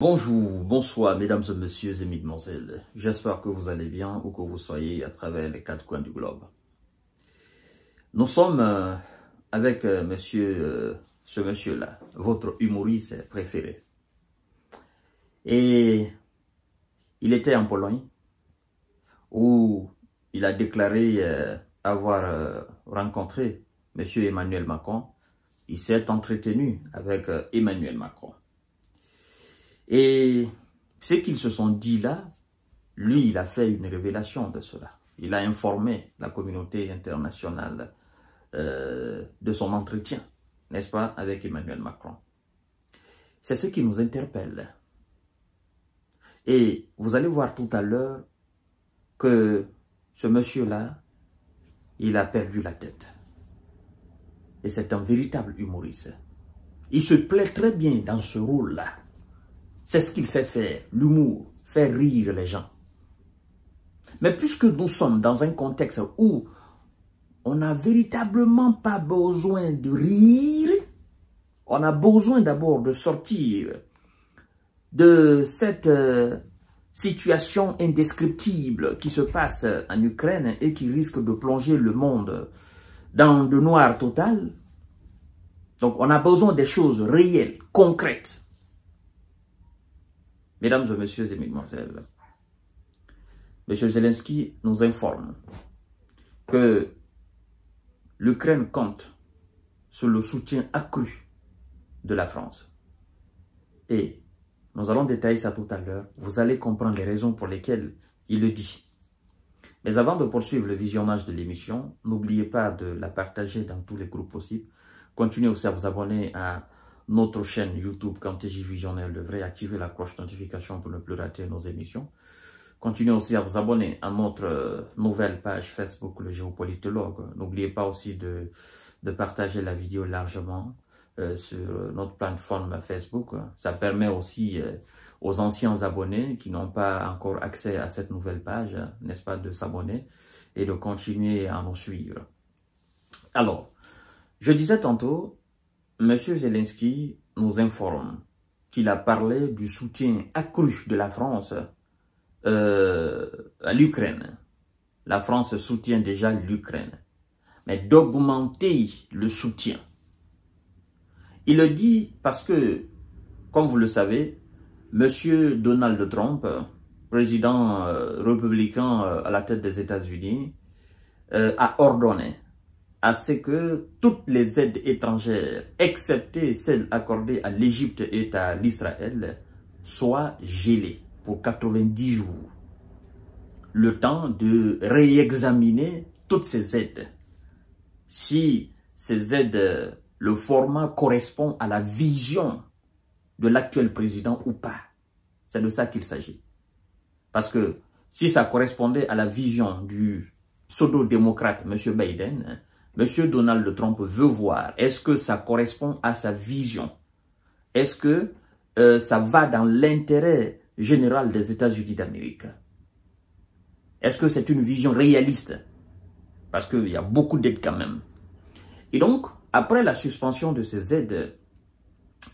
Bonjour, bonsoir mesdames et messieurs et mesdemoiselles. J'espère que vous allez bien où que vous soyez à travers les quatre coins du globe. Nous sommes avec ce monsieur-là, votre humoriste préféré. Et il était en Pologne où il a déclaré avoir rencontré monsieur Emmanuel Macron. Il s'est entretenu avec Emmanuel Macron. Et ce qu'ils se sont dit là, lui, il a fait une révélation de cela. Il a informé la communauté internationale de son entretien, n'est-ce pas, avec Emmanuel Macron. C'est ce qui nous interpelle. Et vous allez voir tout à l'heure que ce monsieur-là, il a perdu la tête. Et c'est un véritable humoriste. Il se plaît très bien dans ce rôle-là. C'est ce qu'il sait faire, l'humour, faire rire les gens. Mais puisque nous sommes dans un contexte où on n'a véritablement pas besoin de rire, on a besoin d'abord de sortir de cette situation indescriptible qui se passe en Ukraine et qui risque de plonger le monde dans le noir total. Donc on a besoin des choses réelles, concrètes. Mesdames et messieurs et mesdemoiselles, M. Zelensky nous informe que l'Ukraine compte sur le soutien accru de la France. Et nous allons détailler ça tout à l'heure. Vous allez comprendre les raisons pour lesquelles il le dit. Mais avant de poursuivre le visionnage de l'émission, n'oubliez pas de la partager dans tous les groupes possibles. Continuez aussi à vous abonner à notre chaîne YouTube Quand TJ Visionnaire le vrai, activez la cloche de notification pour ne plus rater nos émissions. Continuez aussi à vous abonner à notre nouvelle page Facebook, le Géopolitologue. N'oubliez pas aussi de partager la vidéo largement sur notre plateforme Facebook. Ça permet aussi aux anciens abonnés qui n'ont pas encore accès à cette nouvelle page, n'est-ce pas, de s'abonner et de continuer à nous suivre. Alors, je disais tantôt, M. Zelensky nous informe qu'il a parlé du soutien accru de la France à l'Ukraine. La France soutient déjà l'Ukraine, mais d'augmenter le soutien. Il le dit parce que, comme vous le savez, M. Donald Trump, président républicain à la tête des États-Unis, a ordonné à ce que toutes les aides étrangères, excepté celles accordées à l'Égypte et à l'Israël, soient gelées pour 90 jours. Le temps de réexaminer toutes ces aides. Si ces aides, le format correspond à la vision de l'actuel président ou pas. C'est de ça qu'il s'agit. Parce que si ça correspondait à la vision du pseudo-démocrate M. Biden, M. Donald Trump veut voir, est-ce que ça correspond à sa vision? Est-ce que ça va dans l'intérêt général des États-Unis d'Amérique? Est-ce que c'est une vision réaliste? Parce qu'il y a beaucoup d'aides quand même. Et donc, après la suspension de ces aides,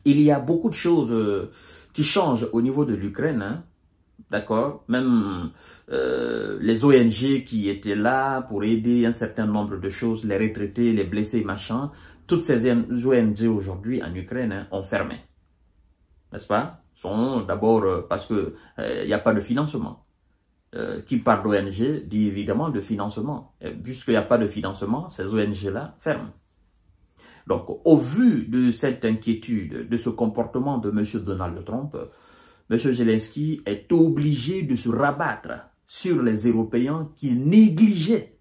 il y a beaucoup de choses qui changent au niveau de l'Ukraine, hein? D'accord, même les ONG qui étaient là pour aider un certain nombre de choses, les retraités, les blessés, machin, toutes ces ONG aujourd'hui en Ukraine hein, ont fermé. N'est-ce pas? Sont d'abord parce que il n'y a pas de financement. Qui parle d'ONG dit évidemment de financement. Puisqu'il n'y a pas de financement, ces ONG-là ferment. Donc, au vu de cette inquiétude, de ce comportement de M. Donald Trump, M. Zelensky est obligé de se rabattre sur les Européens qu'il négligeait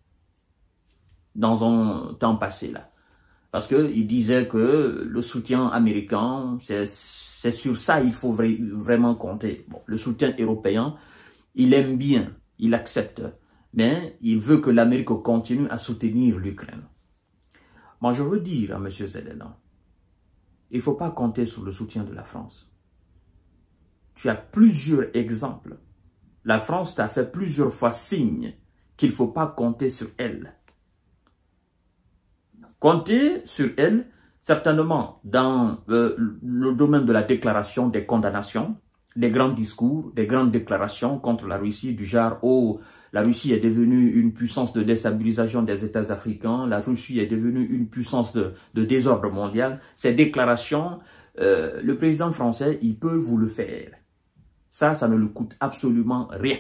dans un temps passé là. Parce qu'il disait que le soutien américain, c'est sur ça qu'il faut vraiment compter. Bon, le soutien européen, il aime bien, il accepte, mais il veut que l'Amérique continue à soutenir l'Ukraine. Moi, je veux dire à M. Zelensky, il ne faut pas compter sur le soutien de la France. Tu as plusieurs exemples. La France t'a fait plusieurs fois signe qu'il ne faut pas compter sur elle. Compter sur elle, certainement dans le domaine de la déclaration des condamnations, des grands discours, des grandes déclarations contre la Russie du genre « Oh, la Russie est devenue une puissance de déstabilisation des États africains, la Russie est devenue une puissance de désordre mondial ». Ces déclarations, le président français, il peut vous le faire. Ça ne lui coûte absolument rien.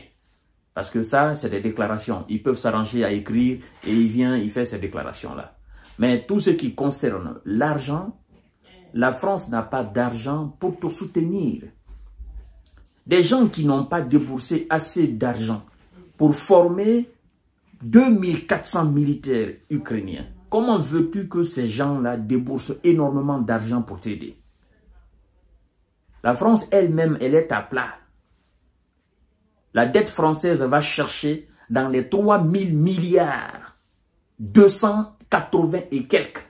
Parce que ça, c'est des déclarations. Ils peuvent s'arranger à écrire et il fait ces déclarations-là. Mais tout ce qui concerne l'argent, la France n'a pas d'argent pour te soutenir. Des gens qui n'ont pas déboursé assez d'argent pour former 2400 militaires ukrainiens. Comment veux-tu que ces gens-là déboursent énormément d'argent pour t'aider? La France elle-même, elle est à plat. La dette française va chercher dans les 3000 milliards, 280 et quelques.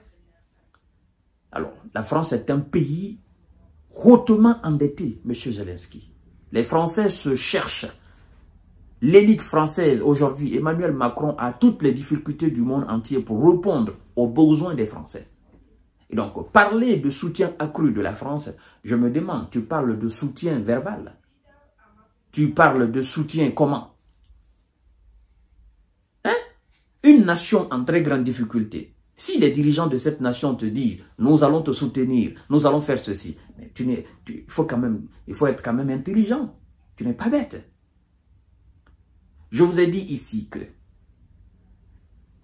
Alors, la France est un pays hautement endetté, M. Zelensky. Les Français se cherchent. L'élite française, aujourd'hui, Emmanuel Macron a toutes les difficultés du monde entier pour répondre aux besoins des Français. Et donc, parler de soutien accru de la France, je me demande, tu parles de soutien verbal? Tu parles de soutien comment? Hein? Une nation en très grande difficulté. Si les dirigeants de cette nation te disent, nous allons te soutenir, nous allons faire ceci, mais il faut être quand même intelligent. Tu n'es pas bête. Je vous ai dit ici que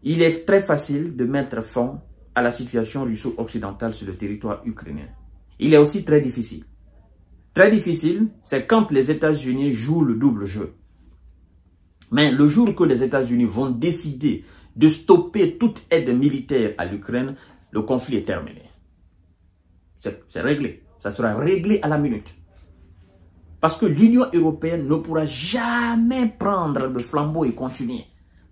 il est très facile de mettre fin à la situation russo-occidentale sur le territoire ukrainien. Il est aussi très difficile. Très difficile, c'est quand les États-Unis jouent le double jeu. Mais le jour que les États-Unis vont décider de stopper toute aide militaire à l'Ukraine, le conflit est terminé. C'est réglé. Ça sera réglé à la minute. Parce que l'Union européenne ne pourra jamais prendre le flambeau et continuer.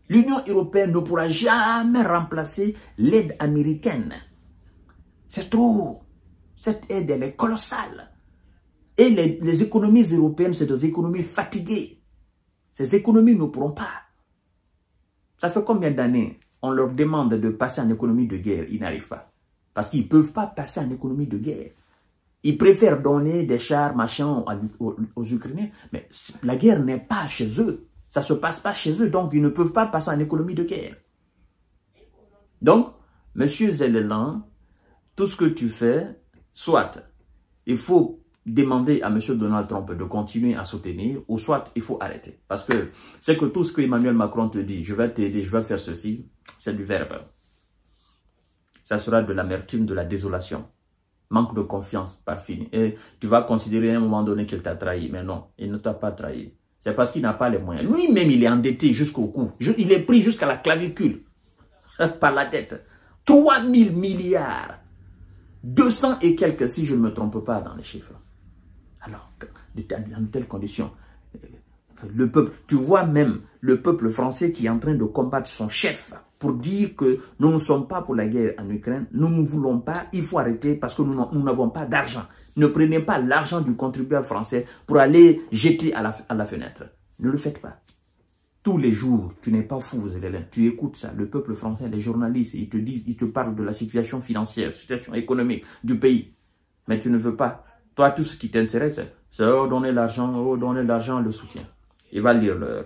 L'Union européenne ne pourra jamais remplacer l'aide américaine. C'est trop. Cette aide, elle est colossale. Et les économies européennes, c'est des économies fatiguées. Ces économies ne pourront pas. Ça fait combien d'années on leur demande de passer en économie de guerre? Ils n'arrivent pas. Parce qu'ils ne peuvent pas passer en économie de guerre. Ils préfèrent donner des chars, machin, aux Ukrainiens. Mais la guerre n'est pas chez eux. Ça ne se passe pas chez eux. Donc, ils ne peuvent pas passer en économie de guerre. Donc, M. Zelensky, tout ce que tu fais, soit il faut demander à M. Donald Trump de continuer à soutenir, ou soit il faut arrêter. Parce que c'est que tout ce que Emmanuel Macron te dit, je vais t'aider, je vais faire ceci, c'est du verbe. Ça sera de l'amertume, de la désolation. Manque de confiance, par fini. Et tu vas considérer à un moment donné qu'il t'a trahi. Mais non, il ne t'a pas trahi. C'est parce qu'il n'a pas les moyens. Lui-même, il est endetté jusqu'au cou. Il est pris jusqu'à la clavicule par la dette. 3000 milliards. 200 et quelques, si je ne me trompe pas dans les chiffres. Alors, dans de telles conditions, le peuple, tu vois même le peuple français qui est en train de combattre son chef pour dire que nous ne sommes pas pour la guerre en Ukraine, nous ne voulons pas, il faut arrêter parce que nous n'avons pas d'argent. Ne prenez pas l'argent du contribuable français pour aller jeter à la fenêtre. Ne le faites pas. Tous les jours, tu n'es pas fou, Zelensky, tu écoutes ça, le peuple français, les journalistes, ils te disent, ils te parlent de la situation financière, situation économique du pays. Mais tu ne veux pas. Toi, tout ce qui t'intéresse, c'est donner l'argent, le soutien. Il va lire l'heure.